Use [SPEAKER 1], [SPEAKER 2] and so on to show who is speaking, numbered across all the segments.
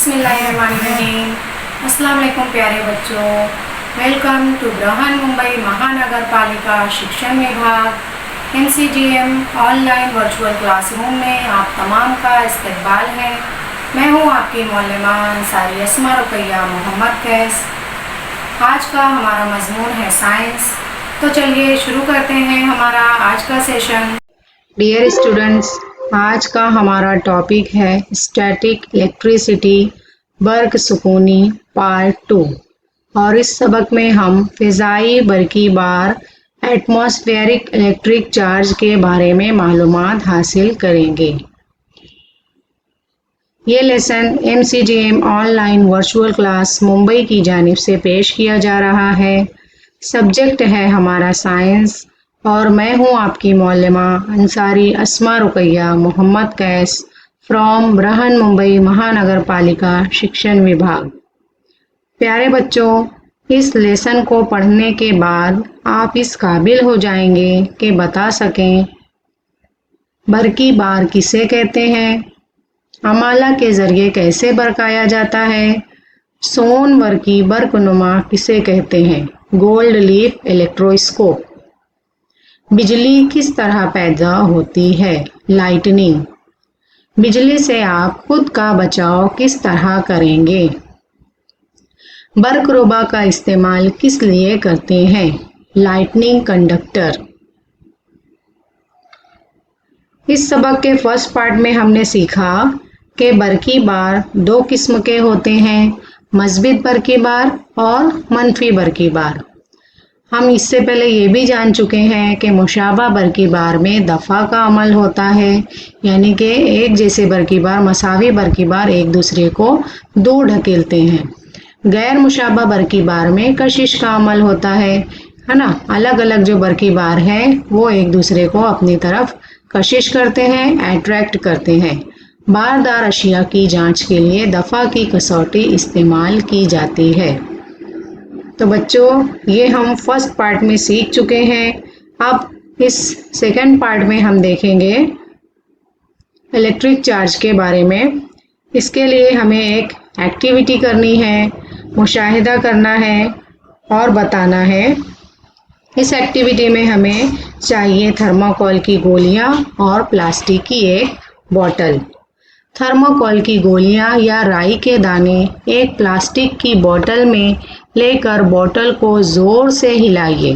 [SPEAKER 1] बिस्मिल्लाहिर्रहमानिर्रहीम। अस्सलाम वालेकुम प्यारे बच्चों, वेलकम टू बृहन मुंबई महानगर पालिका शिक्षण विभाग MCGM ऑनलाइन वर्चुअल क्लासरूम में आप तमाम का इस्तकबाल है। मैं हूँ आपकी मौलमा अंसारी अस्मा रुकैया मोहम्मद कैस। आज का हमारा मजमून है साइंस। तो चलिए शुरू करते हैं हमारा आज का सेशन।
[SPEAKER 2] डियर स्टूडेंट्स, आज का हमारा टॉपिक है स्टैटिक इलेक्ट्रिसिटी बर्क सुकूनी पार्ट 2 और इस सबक में हम फ़िज़ाई बरकी बार एटमॉस्फेरिक इलेक्ट्रिक चार्ज के बारे में मालूमात हासिल करेंगे। ये lesson MCGM online virtual class Mumbai की जानिब से पेश किया जा रहा है। सब्जेक्ट है हमारा साइंस और मैं हूँ आपकी मौलमा अंसारी अस्मा रुकैया मोहम्मद कैस फ्रॉम बृहन मुंबई महानगर पालिका शिक्षण विभाग। प्यारे बच्चों, इस लेसन को पढ़ने के बाद आप इस काबिल हो जाएंगे कि बता सकें बरकी बार किसे कहते हैं, अमाला के ज़रिए कैसे बरकाया जाता है, सोन बरकी बर्कनुमा किसे कहते हैं, गोल्ड लीफ इलेक्ट्रोस्कोप, बिजली किस तरह पैदा होती है, लाइटनिंग, बिजली से आप खुद का बचाव किस तरह करेंगे, बर्करोबा का इस्तेमाल किस लिए करते हैं, लाइटनिंग कंडक्टर। इस सबक के फर्स्ट पार्ट में हमने सीखा कि बरकी बार दो किस्म के होते हैं, मस्बित बरकी बार और मनफी बरकी बार। हम इससे पहले ये भी जान चुके हैं कि मुशाबा बरकी बार में दफ़ा का अमल होता है, यानी कि एक जैसे बरकी बार मसावी बरकी बार एक दूसरे को दूर ढकेलते हैं। गैर मुशाबा बरकी बार में कशिश का अमल होता है ना। अलग अलग जो बरकी बार हैं वो एक दूसरे को अपनी तरफ कशिश करते हैं, अट्रैक्ट करते हैं। बारदार अशिया की जांच के लिए दफ़ा की कसौटी इस्तेमाल की जाती है। तो बच्चों, ये हम फर्स्ट पार्ट में सीख चुके हैं। अब इस सेकंड पार्ट में हम देखेंगे इलेक्ट्रिक चार्ज के बारे में। इसके लिए हमें एक एक्टिविटी करनी है, मुशाहिदा करना है और बताना है। इस एक्टिविटी में हमें चाहिए थर्माकोल की गोलियां और प्लास्टिक की एक बोतल। थर्माकोल की गोलियां या राई के दाने एक प्लास्टिक की बोतल में लेकर बोतल को ज़ोर से हिलाइए।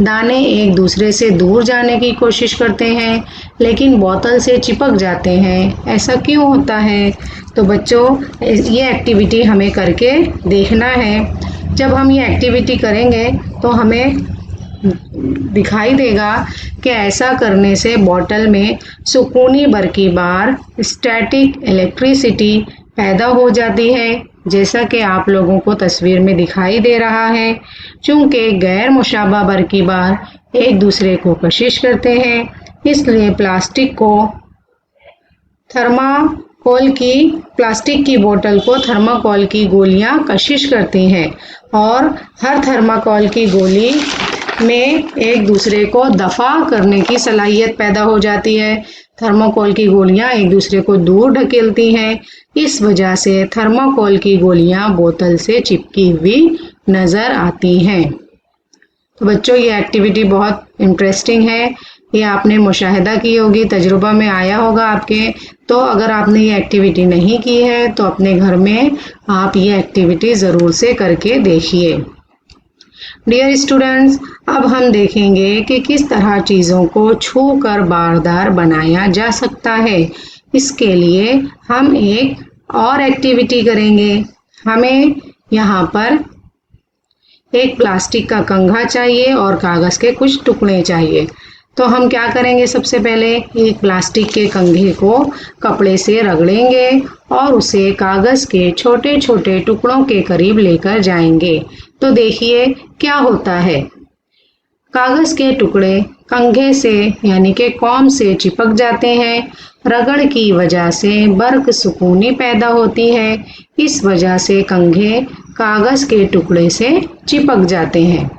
[SPEAKER 2] दाने एक दूसरे से दूर जाने की कोशिश करते हैं लेकिन बोतल से चिपक जाते हैं। ऐसा क्यों होता है? तो बच्चों, ये एक्टिविटी हमें करके देखना है। जब हम ये एक्टिविटी करेंगे तो हमें दिखाई देगा कि ऐसा करने से बोतल में सुकूनी बरकी बार स्टैटिक इलेक्ट्रिसिटी पैदा हो जाती है, जैसा कि आप लोगों को तस्वीर में दिखाई दे रहा है। चूंकि गैर मुशाबा बरकी बार एक दूसरे को कशिश करते हैं, इसलिए प्लास्टिक की बोतल को थर्माकोल की गोलियां कशिश करती हैं और हर थर्माकोल की गोली में एक दूसरे को दफ़ा करने की सलाहियत पैदा हो जाती है। थर्माकोल की गोलियां एक दूसरे को दूर ढकेलती हैं। इस वजह से थर्माकोल की गोलियां बोतल से चिपकी हुई नज़र आती हैं। तो बच्चों, ये एक्टिविटी बहुत इंटरेस्टिंग है। ये आपने मुशाहिदा की होगी, तजुर्बा में आया होगा आपके। तो अगर आपने ये एक्टिविटी नहीं की है तो अपने घर में आप ये एक्टिविटी ज़रूर से करके देखिए। डियर स्टूडेंट्स, अब हम देखेंगे कि किस तरह चीज़ों को छू कर बारदार बनाया जा सकता है। इसके लिए हम एक और एक्टिविटी करेंगे। हमें यहाँ पर एक प्लास्टिक का कंघा चाहिए और कागज़ के कुछ टुकड़े चाहिए। तो हम क्या करेंगे, सबसे पहले एक प्लास्टिक के कंघे को कपड़े से रगड़ेंगे और उसे कागज़ के छोटे छोटे टुकड़ों के करीब लेकर जाएंगे। तो देखिए क्या होता है। कागज़ के टुकड़े कंघे से यानी कि कॉम से चिपक जाते हैं। रगड़ की वजह से बर्क सुकूनी पैदा होती है। इस वजह से कंघे कागज़ के टुकड़े से चिपक जाते हैं।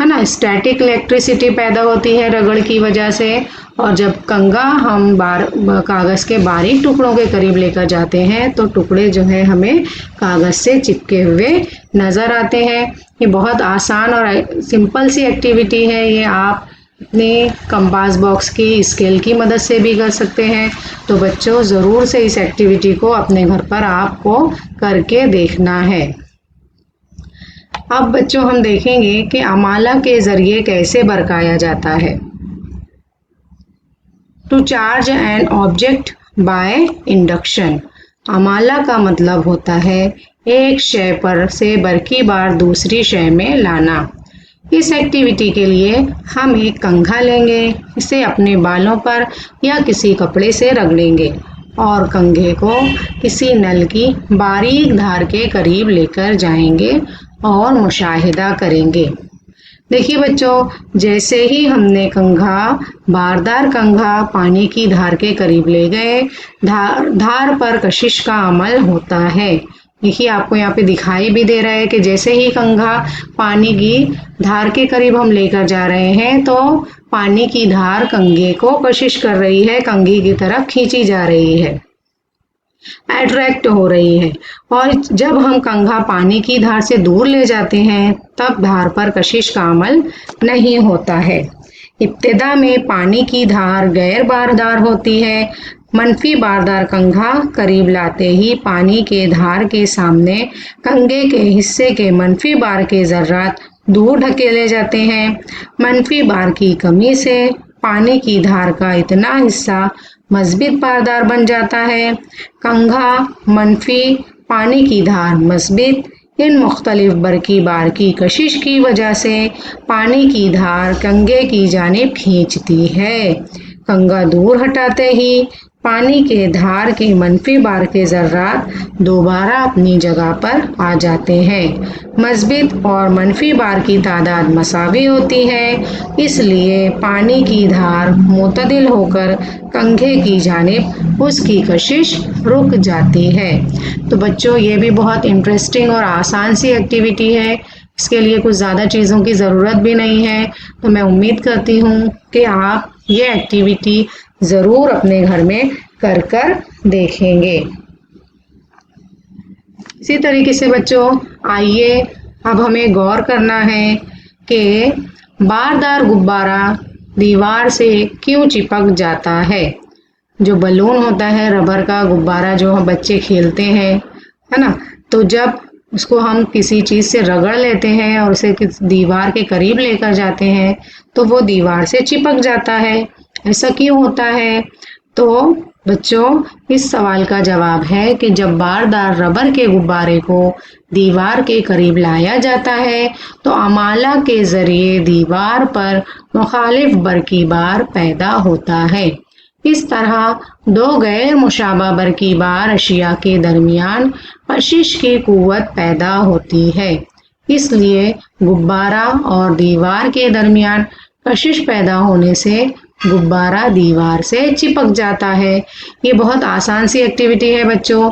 [SPEAKER 2] है ना, स्टैटिक इलेक्ट्रिसिटी पैदा होती है रगड़ की वजह से। और जब कंघा हम कागज़ के बारीक टुकड़ों के करीब लेकर जाते हैं तो टुकड़े जो है हमें कागज़ से चिपके हुए नज़र आते हैं। ये बहुत आसान और सिंपल सी एक्टिविटी है, ये आप अपने कंपास बॉक्स की स्केल की मदद से भी कर सकते हैं। तो बच्चों ज़रूर से इस एक्टिविटी को अपने घर पर आपको करके देखना है। अब बच्चों हम देखेंगे कि अमाला के ज़रिए कैसे बरकाया जाता है। To charge an object by induction. अमाला का मतलब होता है एक शय पर से बरकी बार दूसरी शय में लाना। इस एक्टिविटी के लिए हम एक कंघा लेंगे, इसे अपने बालों पर या किसी कपड़े से रगड़ेंगे और कंघे को किसी नल की बारीक धार के करीब लेकर जाएंगे और मुशाहिदा करेंगे। देखिए बच्चों, जैसे ही हमने बारदार कंघा पानी की धार के करीब ले गए, धार पर कशिश का अमल होता है। देखिए आपको यहाँ पे दिखाई भी दे रहा है कि जैसे ही कंघा पानी की धार के करीब हम लेकर जा रहे हैं तो पानी की धार कंघे को कशिश कर रही है, कंघी की तरफ खींची जा रही है, अट्रैक्ट हो रही है। और जब हम कंघा पानी की धार से दूर ले जाते हैं तब धार पर कशिश का अमल नहीं होता है। इब्तिदा में पानी की धार गैर बारदार होती है। मनफी बारदार कंघा करीब लाते ही पानी के धार के सामने कंघे के हिस्से के मनफी बार के ज़र्रात दूर ढकेले जाते हैं। मनफी बार की कमी से पानी की धार का इतना हिस्सा मज़बूत बारदार बन जाता है। कंघा, मनफी, पानी की धार, मज़बूत, इन मुख्तलिफ बरकी बार की कशिश की वजह से पानी की धार कंघे की जानिब खींचती है। कंघा दूर हटाते ही पानी के धार के मनफी बार के ज़र्रात दोबारा अपनी जगह पर आ जाते हैं। मज़बूत और मनफी बार की तादाद मसावी होती है, इसलिए पानी की धार मुतदिल होकर कंघे की जानिब उसकी कशिश रुक जाती है। तो बच्चों ये भी बहुत इंटरेस्टिंग और आसान सी एक्टिविटी है, इसके लिए कुछ ज़्यादा चीज़ों की ज़रूरत भी नहीं है। तो मैं उम्मीद करती हूँ कि आप ये एक्टिविटी ज़रूर अपने घर में कर देखेंगे। इसी तरीके से बच्चों आइए अब हमें गौर करना है कि बारदार गुब्बारा दीवार से क्यों चिपक जाता है। जो बलून होता है, रबर का गुब्बारा जो हम बच्चे खेलते हैं, है ना, तो जब उसको हम किसी चीज़ से रगड़ लेते हैं और उसे दीवार के करीब लेकर जाते हैं तो वो दीवार से चिपक जाता है। ऐसा क्यों होता है? तो बच्चों इस सवाल का जवाब है कि जब बारदार रबर के गुब्बारे को दीवार के करीब लाया जाता है तो अमाला के ज़रिए दीवार पर मुखालिफ बरकी बार पैदा होता है। इस तरह दो गैर मुशाबा बरकी बार अशिया के दरमियान कशिश की कुव्वत पैदा होती है। इसलिए गुब्बारा और दीवार के दरमियान कशिश पैदा होने से गुब्बारा दीवार से चिपक जाता है। ये बहुत आसान सी एक्टिविटी है बच्चों।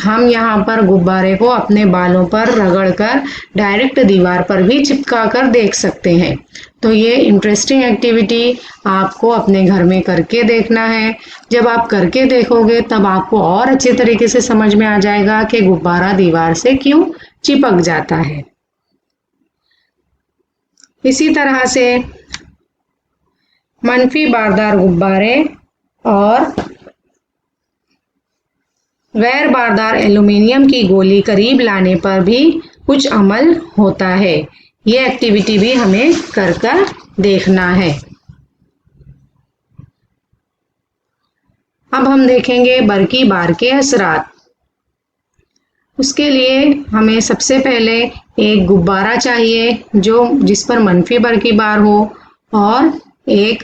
[SPEAKER 2] हम यहाँ पर गुब्बारे को अपने बालों पर रगड़कर डायरेक्ट दीवार पर भी चिपका कर देख सकते हैं। तो ये इंटरेस्टिंग एक्टिविटी आपको अपने घर में करके देखना है। जब आप करके देखोगे तब आपको और अच्छे तरीके से समझ में आ जाएगा कि गुब्बारा दीवार से क्यों चिपक जाता है। इसी तरह से मनफी बारदार गुब्बारे और गैर बारदार एल्युमिनियम की गोली करीब लाने पर भी कुछ अमल होता है। ये एक्टिविटी भी हमें कर देखना है। अब हम देखेंगे बरकी बार के असरात। उसके लिए हमें सबसे पहले एक गुब्बारा चाहिए जिस पर मनफी बरकी बार हो और एक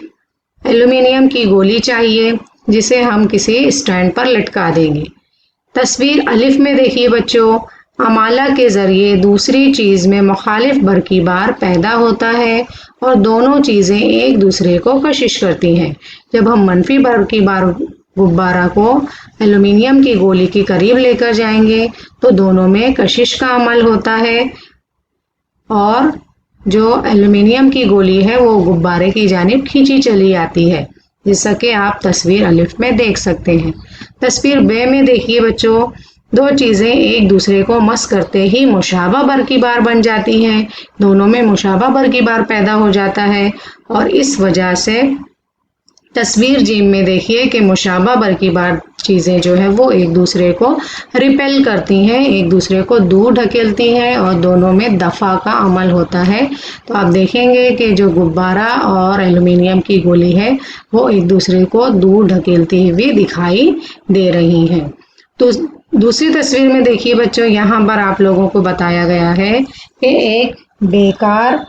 [SPEAKER 2] एल्युमिनियम की गोली चाहिए जिसे हम किसी स्टैंड पर लटका देंगे। तस्वीर अलिफ में देखिए बच्चों, अमाला के ज़रिए दूसरी चीज़ में मुखालिफ बरकी बार पैदा होता है और दोनों चीज़ें एक दूसरे को कशिश करती हैं। जब हम मनफी बरकी बार गुब्बारा को एल्युमिनियम की गोली के करीब लेकर जाएंगे तो दोनों में कशिश का अमल होता है और जो एल्युमिनियम की गोली है वो गुब्बारे की जानिब खींची चली आती है, जैसा कि आप तस्वीर अलिफ में देख सकते हैं। तस्वीर बे में देखिए बच्चों, दो चीज़ें एक दूसरे को मस करते ही मुशाबा बरकीबार बन जाती हैं। दोनों में मुशाबा बरकीबार पैदा हो जाता है और इस वजह से तस्वीर जीम में देखिए कि मुशाबा बरकीबार चीज़ें जो है वो एक दूसरे को रिपेल करती हैं, एक दूसरे को दूर ढकेलती हैं और दोनों में दफ़ा का अमल होता है। तो आप देखेंगे कि जो गुब्बारा और एल्युमिनियम की गोली है वो एक दूसरे को दूर ढकेलती हुई दिखाई दे रही हैं। तो दूसरी तस्वीर में देखिए बच्चों, यहाँ पर आप लोगों को बताया गया है कि एक बेकार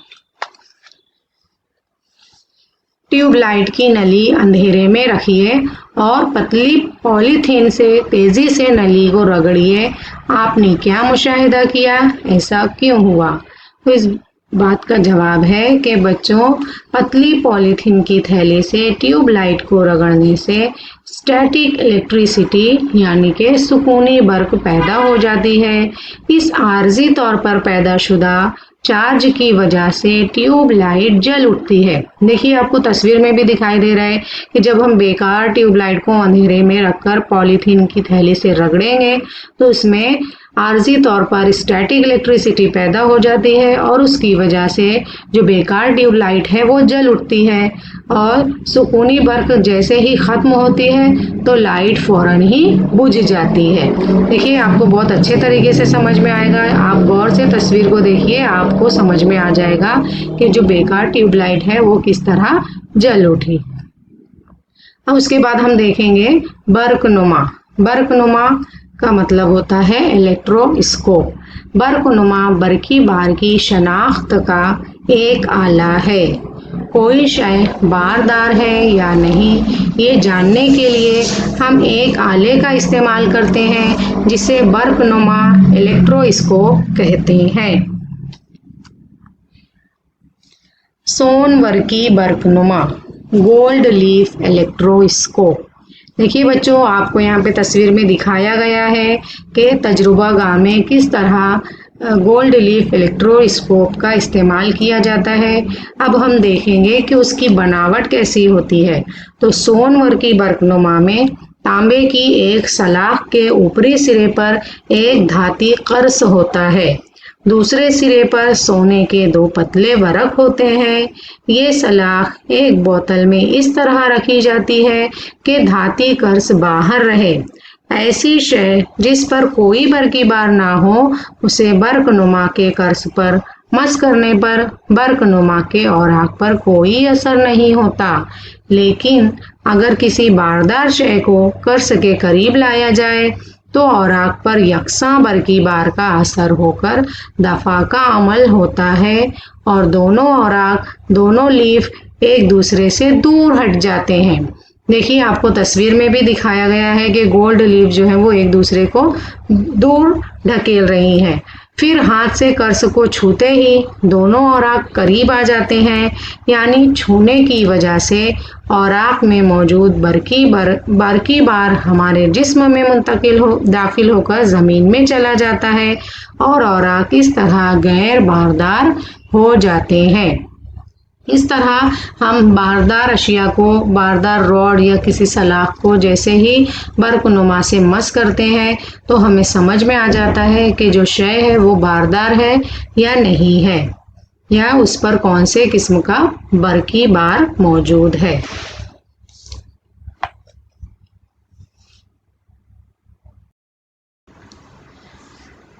[SPEAKER 2] ट्यूबलाइट की नली अंधेरे में रखिए और पतली पॉलीथीन से तेजी से नली को रगड़िए। आपने क्या मुशाहिदा किया, ऐसा क्यों हुआ? तो इस बात का जवाब है कि बच्चों, पतली पॉलीथीन की थैली से ट्यूबलाइट को रगड़ने से स्टैटिक इलेक्ट्रिसिटी यानी कि सुकूनी बर्क पैदा हो जाती है। इस आर्जी तौर पर पैदाशुदा चार्ज की वजह से ट्यूब लाइट जल उठती है। देखिए आपको तस्वीर में भी दिखाई दे रहा है कि जब हम बेकार ट्यूब लाइट को अंधेरे में रखकर पॉलीथीन की थैली से रगड़ेंगे तो उसमें आर्जी तौर पर स्टैटिक इलेक्ट्रिसिटी पैदा हो जाती है और उसकी वजह से जो बेकार ट्यूब लाइट है वो जल उठती है और सुकूनी बर्क जैसे ही ख़त्म होती है तो लाइट फ़ौरन ही बुझ जाती है। देखिए आपको बहुत अच्छे तरीके से समझ में आएगा, आप गौर से तस्वीर को देखिए, आपको समझ में आ जाएगा कि जो बेकार ट्यूब लाइट है वो किस तरह जल उठी। अब उसके बाद हम देखेंगे बर्कनुमा। बर्कनुमा का मतलब होता है इलेक्ट्रोस्कोप। बर्कनुमा बरकी बार की शनाख्त का एक आला है। कोई शय बारदार है या नहीं ये जानने के लिए हम एक आले का इस्तेमाल करते हैं जिसे बर्कनुमा इलेक्ट्रोस्कोप कहते हैं। सोनवर्की बर्कनुमा गोल्ड लीफ इलेक्ट्रोस्कोप। देखिए बच्चों, आपको यहाँ पे तस्वीर में दिखाया गया है कि तजुर्बा गाह में किस तरह गोल्ड लीफ इलेक्ट्रोस्कोप का इस्तेमाल किया जाता है। अब हम देखेंगे कि उसकी बनावट कैसी होती है। तो सोनवर्की बर्कनुमा में तांबे की एक सलाख के ऊपरी सिरे पर एक धाती कर्स होता है, दूसरे सिरे पर सोने के दो पतले वरक होते हैं। ये सलाख एक बोतल में इस तरह रखी जाती है कि धाती कर्स बाहर रहे। ऐसी शय जिस पर कोई बरकीबार ना हो उसे बर्कनुमा के कर्स पर मस करने पर बर्कनुमा के औराक पर कोई असर नहीं होता, लेकिन अगर किसी बारदार शय को कर्स के करीब लाया जाए तो औराक पर यकसा बरकीबार का असर होकर दफा का अमल होता है और दोनों औराक, दोनों लीफ एक दूसरे से दूर हट जाते हैं। देखिए आपको तस्वीर में भी दिखाया गया है कि गोल्ड लीफ जो है वो एक दूसरे को दूर ढकेल रही हैं। फिर हाथ से कर्स को छूते ही दोनों औराक करीब आ जाते हैं, यानी छूने की वजह से औराक में मौजूद बरकी बार हमारे जिस्म में दाखिल होकर ज़मीन में चला जाता है और औराक इस तरह गैर बारदार हो जाते हैं। इस तरह हम बारदार अशिया को, बारदार रॉड या किसी सलाख को जैसे ही बर्कनुमा से मस करते हैं तो हमें समझ में आ जाता है कि जो शय है वो बारदार है या नहीं है, या उस पर कौन से किस्म का बरकी बार मौजूद है।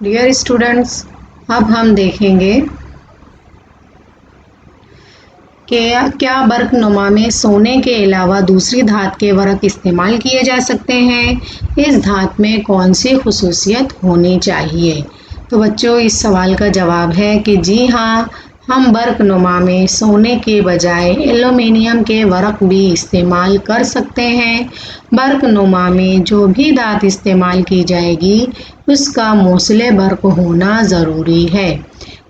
[SPEAKER 2] डियर स्टूडेंट्स, अब हम देखेंगे कि क्या बर्कनुमा में सोने के अलावा दूसरी धात के वरक इस्तेमाल किए जा सकते हैं, इस धात में कौन सी खुसूसियत होनी चाहिए। तो बच्चों, इस सवाल का जवाब है कि जी हाँ, हम बर्कनुमा में सोने के बजाय एल्युमिनियम के वरक भी इस्तेमाल कर सकते हैं। बर्कनुमा में जो भी धात इस्तेमाल की जाएगी उसका मौसले बर्क होना ज़रूरी है।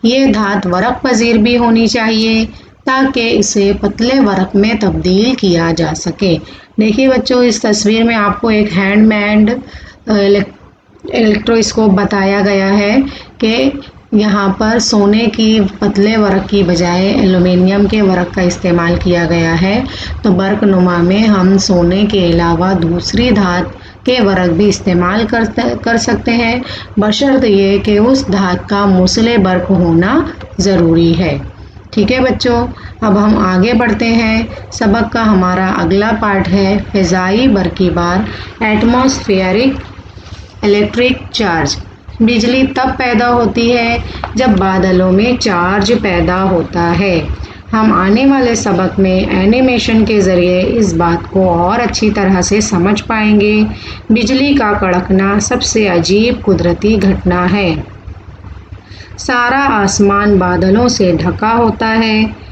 [SPEAKER 2] ये धात वरक पजीर भी होनी चाहिए ताकि इसे पतले वरक में तब्दील किया जा सके। देखिए बच्चों, इस तस्वीर में आपको एक हैंडमेड इलेक्ट्रोस्कोप बताया गया है कि यहाँ पर सोने की पतले वर्क की बजाय एल्युमिनियम के वर्क का इस्तेमाल किया गया है। तो बर्कनुमा में हम सोने के अलावा दूसरी धात के वर्क भी इस्तेमाल कर सकते हैं, बशर्ते ये कि उस धात का मूसले वर्क होना ज़रूरी है। ठीक है बच्चों, अब हम आगे बढ़ते हैं। सबक का हमारा अगला पार्ट है फ़िज़ाई बरक़ीबार, एटमॉस्फेरिक इलेक्ट्रिक चार्ज। बिजली तब पैदा होती है जब बादलों में चार्ज पैदा होता है। हम आने वाले सबक में एनिमेशन के ज़रिए इस बात को और अच्छी तरह से समझ पाएंगे। बिजली का कड़कना सबसे अजीब कुदरती घटना है। सारा आसमान बादलों से ढका होता है।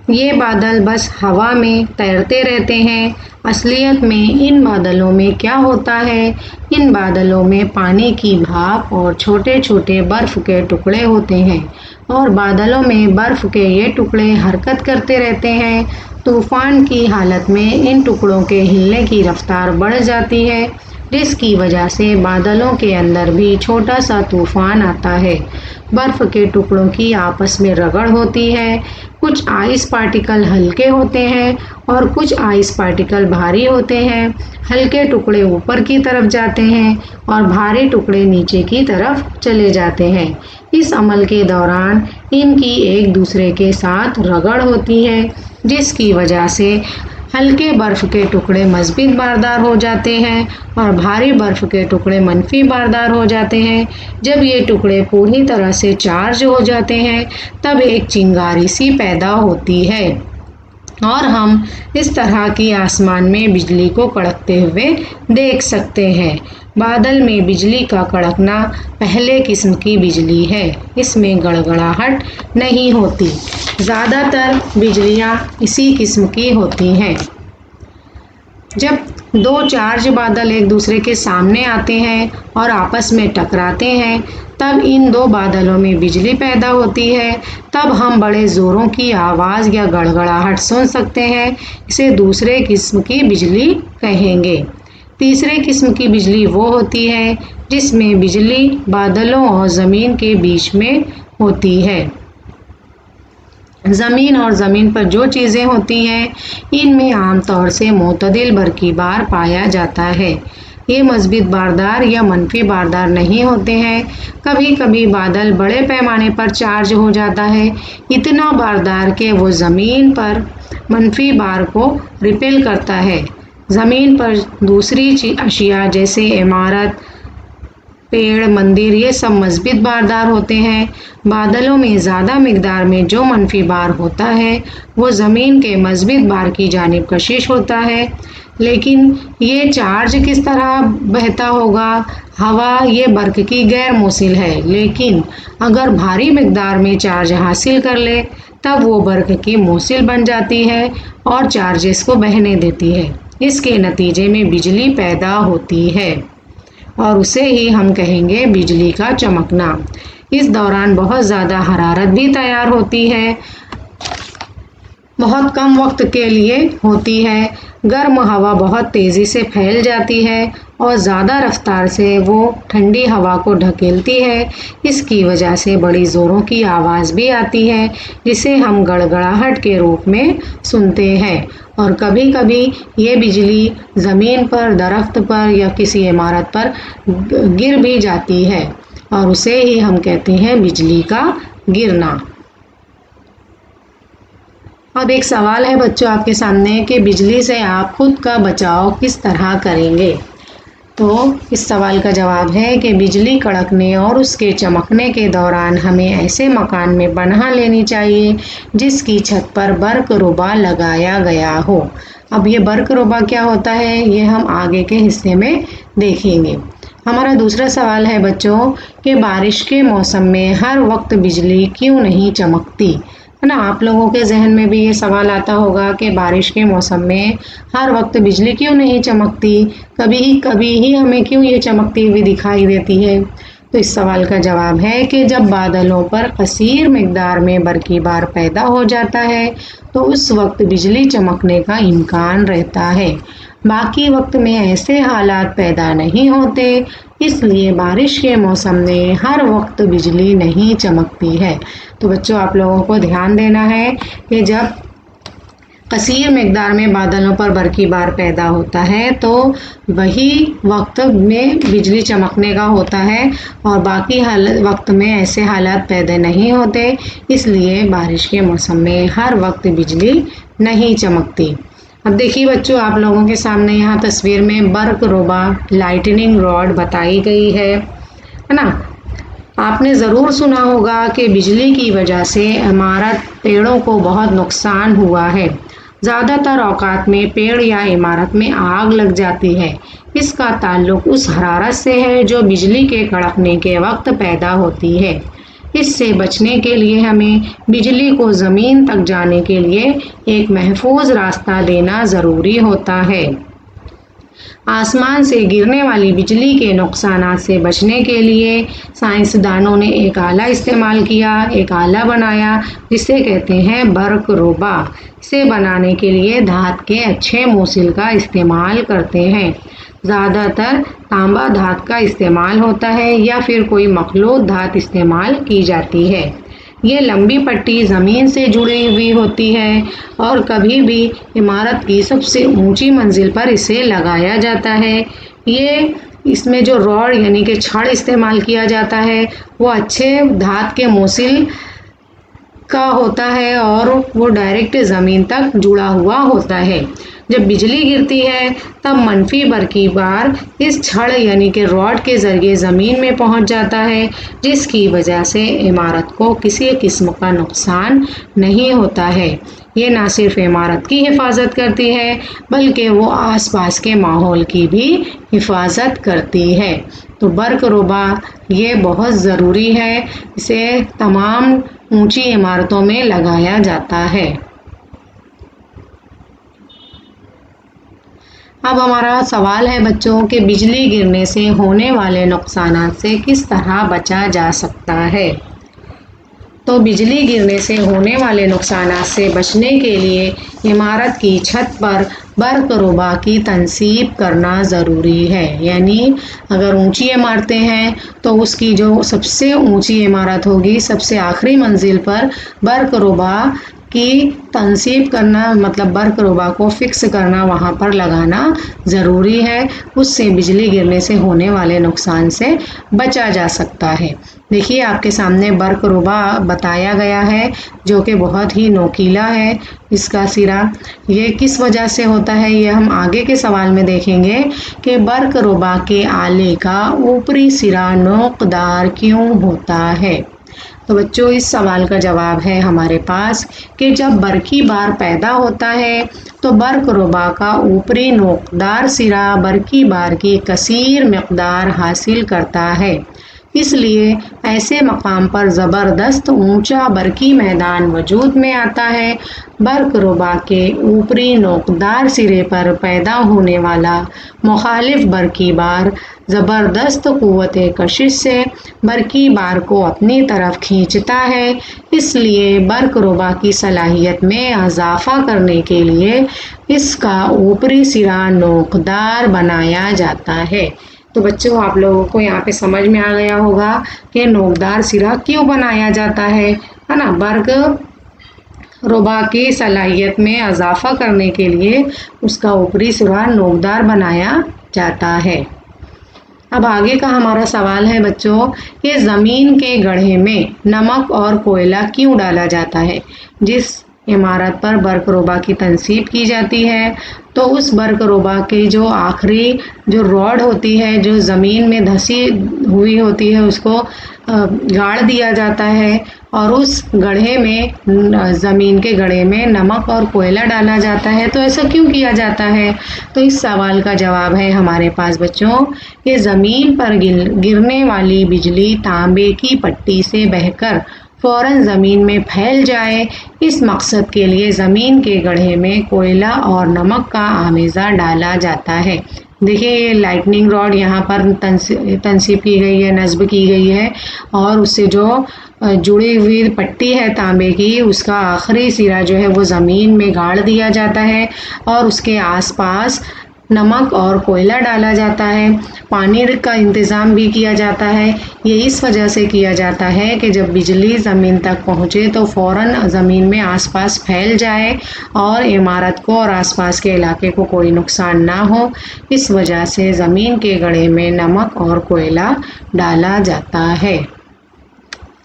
[SPEAKER 2] ये बादल बस हवा में तैरते रहते हैं। असलियत में इन बादलों में क्या होता है? इन बादलों में पानी की भाप और छोटे छोटे बर्फ़ के टुकड़े होते हैं और बादलों में बर्फ़ के ये टुकड़े हरकत करते रहते हैं। तूफ़ान की हालत में इन टुकड़ों के हिलने की रफ्तार बढ़ जाती है, जिसकी वजह से बादलों के अंदर भी छोटा सा तूफ़ान आता है। बर्फ़ के टुकड़ों की आपस में रगड़ होती है। कुछ आइस पार्टिकल हल्के होते हैं और कुछ आइस पार्टिकल भारी होते हैं। हल्के टुकड़े ऊपर की तरफ जाते हैं और भारी टुकड़े नीचे की तरफ चले जाते हैं। इस अमल के दौरान इनकी एक दूसरे के साथ रगड़ होती है, जिसकी वजह से हल्के बर्फ़ के टुकड़े मज़बूत बारदार हो जाते हैं और भारी बर्फ़ के टुकड़े मनफी बारदार हो जाते हैं। जब ये टुकड़े पूरी तरह से चार्ज हो जाते हैं तब एक चिंगारी सी पैदा होती है और हम इस तरह की आसमान में बिजली को कड़कते हुए देख सकते हैं। बादल में बिजली का कड़कना पहले किस्म की बिजली है। इसमें गड़गड़ाहट नहीं होती। ज़्यादातर बिजलियाँ इसी किस्म की होती हैं। जब दो चार्ज बादल एक दूसरे के सामने आते हैं और आपस में टकराते हैं तब इन दो बादलों में बिजली पैदा होती है। तब हम बड़े ज़ोरों की आवाज़ या गड़गड़ाहट सुन सकते हैं। इसे दूसरे किस्म की बिजली कहेंगे। तीसरे किस्म की बिजली वो होती है जिसमें बिजली बादलों और ज़मीन के बीच में होती है। ज़मीन और ज़मीन पर जो चीज़ें होती हैं इनमें आमतौर से मोतदिल बरक़ीबार पाया जाता है। ये मज़बूत बारदार या मनफी बारदार नहीं होते हैं। कभी कभी बादल बड़े पैमाने पर चार्ज हो जाता है, इतना बारदार कि वो ज़मीन पर मनफी बार को रिपेल करता है। ज़मीन पर दूसरी अशिया जैसे इमारत, पेड़, मंदिर ये सब मज़बूत बारदार होते हैं। बादलों में ज़्यादा मिक़दार में जो मनफी बार होता है वो ज़मीन के मज़बूत बार की जानिब कशिश होता है। लेकिन ये चार्ज किस तरह बहता होगा? हवा ये बर्क़ की गैर मोसिल है, लेकिन अगर भारी मिक़दार में चार्ज हासिल कर ले तब वो बर्क़ की मोसिल बन जाती है और चार्जेस को बहने देती है। इसके नतीजे में बिजली पैदा होती है और उसे ही हम कहेंगे बिजली का चमकना। इस दौरान बहुत ज़्यादा हरारत भी तैयार होती है, बहुत कम वक्त के लिए होती है। गर्म हवा बहुत तेज़ी से फैल जाती है और ज़्यादा रफ्तार से वो ठंडी हवा को ढकेलती है। इसकी वजह से बड़ी ज़ोरों की आवाज़ भी आती है, जिसे हम गड़गड़ाहट के रूप में सुनते हैं। और कभी कभी ये बिजली ज़मीन पर, दरख्त पर या किसी इमारत पर गिर भी जाती है और उसे ही हम कहते हैं बिजली का गिरना। अब एक सवाल है बच्चों आपके सामने कि बिजली से आप खुद का बचाव किस तरह करेंगे? तो इस सवाल का जवाब है कि बिजली कड़कने और उसके चमकने के दौरान हमें ऐसे मकान में पनाह लेनी चाहिए जिसकी छत पर बर्क़-रुबा लगाया गया हो। अब ये बर्क़-रुबा क्या होता है ये हम आगे के हिस्से में देखेंगे। हमारा दूसरा सवाल है बच्चों कि बारिश के मौसम में हर वक्त बिजली क्यों नहीं चमकती? है ना, आप लोगों के जहन में भी ये सवाल आता होगा कि बारिश के मौसम में हर वक्त बिजली क्यों नहीं चमकती, कभी ही हमें क्यों ये चमकती हुई दिखाई देती है? तो इस सवाल का जवाब है कि जब बादलों पर कसीर मिक़दार में बरक़ीबार पैदा हो जाता है तो उस वक्त बिजली चमकने का इम्कान रहता है। बाकी वक्त में ऐसे हालात पैदा नहीं होते। اس لیے بارش کے موسم میں ہر وقت بجلی نہیں چمکتی ہے۔ تو بچوں آپ لوگوں کو دھیان دینا ہے کہ جب کثیر مقدار میں بادلوں پر برقی بار پیدا ہوتا ہے تو وہی وقت میں بجلی چمکنے کا ہوتا ہے اور باقی وقت میں ایسے حالات پیدا نہیں ہوتے، اس لیے بارش کے موسم میں ہر وقت بجلی نہیں چمکتی۔ اب دیکھیے بچوں آپ لوگوں کے سامنے یہاں تصویر میں برق روبا لائٹننگ راڈ بتائی گئی ہے نا۔ آپ نے ضرور سنا ہوگا کہ بجلی کی وجہ سے عمارت پیڑوں کو بہت نقصان ہوا ہے۔ زیادہ تر اوقات میں پیڑ یا عمارت میں آگ لگ جاتی ہے۔ اس کا تعلق اس حرارت سے ہے جو بجلی کے کڑکنے کے وقت پیدا ہوتی ہے۔ اس سے بچنے کے لیے ہمیں بجلی کو زمین تک جانے کے لیے ایک محفوظ راستہ دینا ضروری ہوتا ہے۔ آسمان سے گرنے والی بجلی کے نقصانات سے بچنے کے لیے سائنسدانوں نے ایک آلہ استعمال کیا، ایک آلہ بنایا جسے کہتے ہیں برق روبا۔ اسے بنانے کے لیے دھات کے اچھے موصل کا استعمال کرتے ہیں۔ زیادہ تر تانبا دھات کا استعمال ہوتا ہے یا پھر کوئی مخلوط دھات استعمال کی جاتی ہے۔ یہ لمبی پٹی زمین سے جڑی ہوئی ہوتی ہے اور کبھی بھی عمارت کی سب سے اونچی منزل پر اسے لگایا جاتا ہے۔ اس میں جو راڈ یعنی کہ چھڑ استعمال کیا جاتا ہے وہ اچھے دھات کے موصل کا ہوتا ہے اور وہ ڈائریکٹ زمین تک جڑا ہوا ہوتا ہے۔ جب بجلی گرتی ہے تب منفی برقی بار اس چھڑ یعنی کہ راڈ کے ذریعے زمین میں پہنچ جاتا ہے، جس کی وجہ سے عمارت کو کسی قسم کا نقصان نہیں ہوتا ہے۔ یہ نہ صرف عمارت کی حفاظت کرتی ہے بلکہ وہ آس پاس کے ماحول کی بھی حفاظت کرتی ہے۔ تو برق روبا یہ بہت ضروری ہے، اسے تمام اونچی عمارتوں میں لگایا جاتا ہے۔ اب ہمارا سوال ہے بچوں کہ بجلی گرنے سے ہونے والے نقصانات سے کس طرح بچا جا سکتا ہے؟ تو بجلی گرنے سے ہونے والے نقصانات سے بچنے کے لیے عمارت کی چھت پر برق روبا کی تنصیب کرنا ضروری ہے۔ یعنی اگر اونچی عمارتیں ہیں تو اس کی جو سب سے اونچی عمارت ہوگی سب سے آخری منزل پر برق روبا کی تنصیب کرنا مطلب برق روبا کو فکس کرنا وہاں پر لگانا ضروری ہے۔ اس سے بجلی گرنے سے ہونے والے نقصان سے بچا جا سکتا ہے۔ دیکھیے آپ کے سامنے برق روبا بتایا گیا ہے جو کہ بہت ہی نوکیلا ہے۔ اس کا سرا یہ کس وجہ سے ہوتا ہے یہ ہم آگے کے سوال میں دیکھیں گے کہ برق روبا کے آلے کا اوپری سرا نوکدار کیوں ہوتا ہے۔ تو بچوں اس سوال کا جواب ہے ہمارے پاس کہ جب برقی بار پیدا ہوتا ہے تو برق روبا کا اوپری نوکدار سرا برقی بار کی کثیر مقدار حاصل کرتا ہے۔ اس لیے ایسے مقام پر زبردست اونچا برقی میدان وجود میں آتا ہے۔ برق روبا کے اوپری نوکدار سرے پر پیدا ہونے والا مخالف برقی بار زبردست قوت کشش سے برقی بار کو اپنی طرف کھینچتا ہے۔ اس لیے برق روبا کی صلاحیت میں اضافہ کرنے کے لیے اس کا اوپری سرا نوکدار بنایا جاتا ہے۔ تو بچوں آپ لوگوں کو یہاں پہ سمجھ میں آ گیا ہوگا کہ نوکدار سرا کیوں بنایا جاتا ہے نا۔ برق روبا کی صلاحیت میں اضافہ کرنے کے لیے اس کا اوپری سرا نوکدار بنایا جاتا ہے۔ اب آگے کا ہمارا سوال ہے بچوں کہ زمین کے گڑھے میں نمک اور کوئلہ کیوں ڈالا جاتا ہے؟ جس عمارت پر برق روبا کی تنصیب کی جاتی ہے تو اس برق روبا کی جو آخری جو راڈ ہوتی ہے جو زمین میں دھسی ہوئی ہوتی ہے اس کو گاڑ دیا جاتا ہے اور اس گڑھے میں زمین کے گڑھے میں نمک اور کوئلہ ڈالا جاتا ہے۔ تو ایسا کیوں کیا جاتا ہے؟ تو اس سوال کا جواب ہے ہمارے پاس بچوں کہ زمین پر گرنے والی بجلی تانبے کی پٹی سے بہہ کر فوراً زمین میں پھیل جائے، اس مقصد کے لیے زمین کے گڑھے میں کوئلہ اور نمک کا آمیزہ ڈالا جاتا ہے۔ دیکھیے یہ لائٹننگ راڈ یہاں پر تنصیب کی گئی ہے، نصب کی گئی ہے اور اس سے جو جڑی ہوئی پٹی ہے تانبے کی اس کا آخری سرا جو ہے وہ زمین میں گاڑ دیا جاتا ہے اور اس کے آس پاس नमक और कोयला डाला जाता है। पानी का इंतज़ाम भी किया जाता है। ये इस वजह से किया जाता है कि जब बिजली ज़मीन तक पहुँचे तो फ़ौरन ज़मीन में आसपास फैल जाए और इमारत को और आसपास के इलाके को कोई नुकसान ना हो। इस वजह से ज़मीन के गड्ढे में नमक और कोयला डाला जाता है।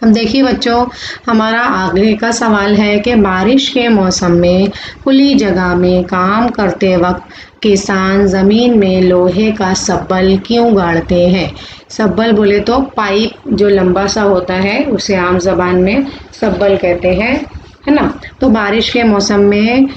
[SPEAKER 2] अब देखिए बच्चों, हमारा आगे का सवाल है कि बारिश के मौसम में खुली जगह में काम करते वक्त किसान ज़मीन में लोहे का सब्बल क्यों गाड़ते हैं? सब्बल बोले तो पाइप जो लंबा सा होता है उसे आम ज़बान में सब्बल कहते हैं, है ना। तो बारिश के मौसम में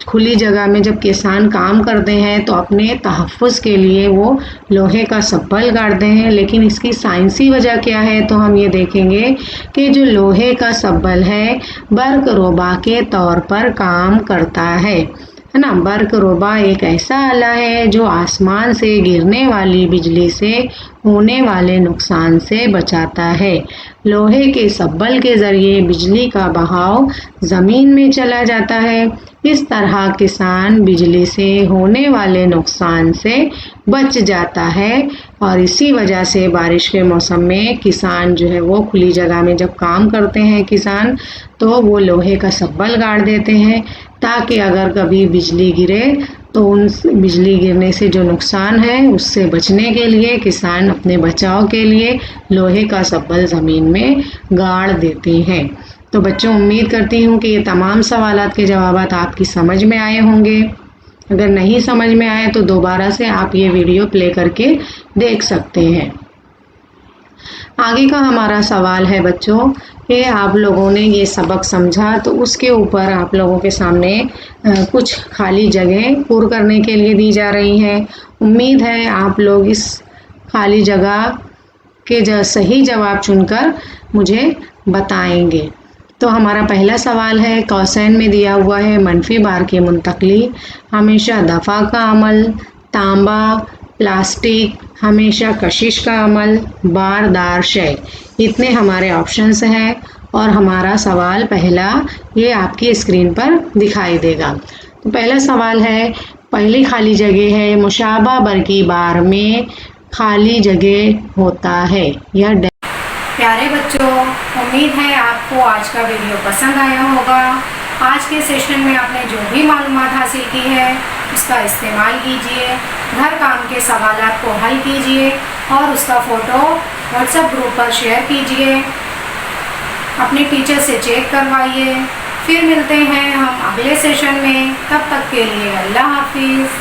[SPEAKER 2] खुली जगह में जब किसान काम करते हैं तो अपने तहफ़्फ़ुज़ के लिए वो लोहे का सब्बल गाड़ते हैं। लेकिन इसकी साइंसी वजह क्या है तो हम ये देखेंगे कि जो लोहे का सब्बल है बर्क़ रोबा के तौर पर काम करता है ना। बर्क़ रोबा एक ऐसा आला है जो आसमान से गिरने वाली बिजली से होने वाले नुकसान से बचाता है। लोहे के सब्बल के ज़रिए बिजली का बहाव ज़मीन में चला जाता है। इस तरह किसान बिजली से होने वाले नुकसान से बच जाता है और इसी वजह से बारिश के मौसम में किसान जो है वो खुली जगह में जब काम करते हैं किसान तो वो लोहे का सब्बल गाड़ देते हैं ताकि अगर कभी बिजली गिरे तो उन बिजली गिरने से जो नुकसान है उससे बचने के लिए किसान अपने बचाव के लिए लोहे का सब्बल ज़मीन में गाड़ देते हैं। तो बच्चों, उम्मीद करती हूँ कि ये तमाम सवालात के जवाबात आपकी समझ में आए होंगे। अगर नहीं समझ में आए तो दोबारा से आप ये वीडियो प्ले करके देख सकते हैं। आगे का हमारा सवाल है बच्चों कि आप लोगों ने ये सबक समझा तो उसके ऊपर आप लोगों के सामने कुछ खाली जगह पूर्ण करने के लिए दी जा रही हैं। उम्मीद है आप लोग इस खाली जगह के सही जवाब चुनकर मुझे बताएंगे। तो हमारा पहला सवाल है, कौसैन में दिया हुआ है मनफी बार की मुंतकली, हमेशा दफ़ा का अमल, तांबा, प्लास्टिक, हमेशा कशिश का अमल, बारदार शय। इतने हमारे ऑप्शंस हैं और हमारा सवाल पहला ये आपकी स्क्रीन पर दिखाई देगा। तो पहला सवाल है, पहली खाली जगह है मुशाबा बरकी बार में खाली जगह होता है। यह
[SPEAKER 1] प्यारे बच्चों, उम्मीद है आपको आज का वीडियो पसंद आया होगा। आज के सेशन में आपने जो भी मालूमात हासिल की है उसका इस्तेमाल कीजिए, घर काम के सवालात को हल कीजिए और उसका फ़ोटो व्हाट्सएप ग्रुप पर शेयर कीजिए, अपने टीचर से चेक करवाइए। फिर मिलते हैं हम अगले सेशन में, तब तक के लिए अल्लाह हाफिज़।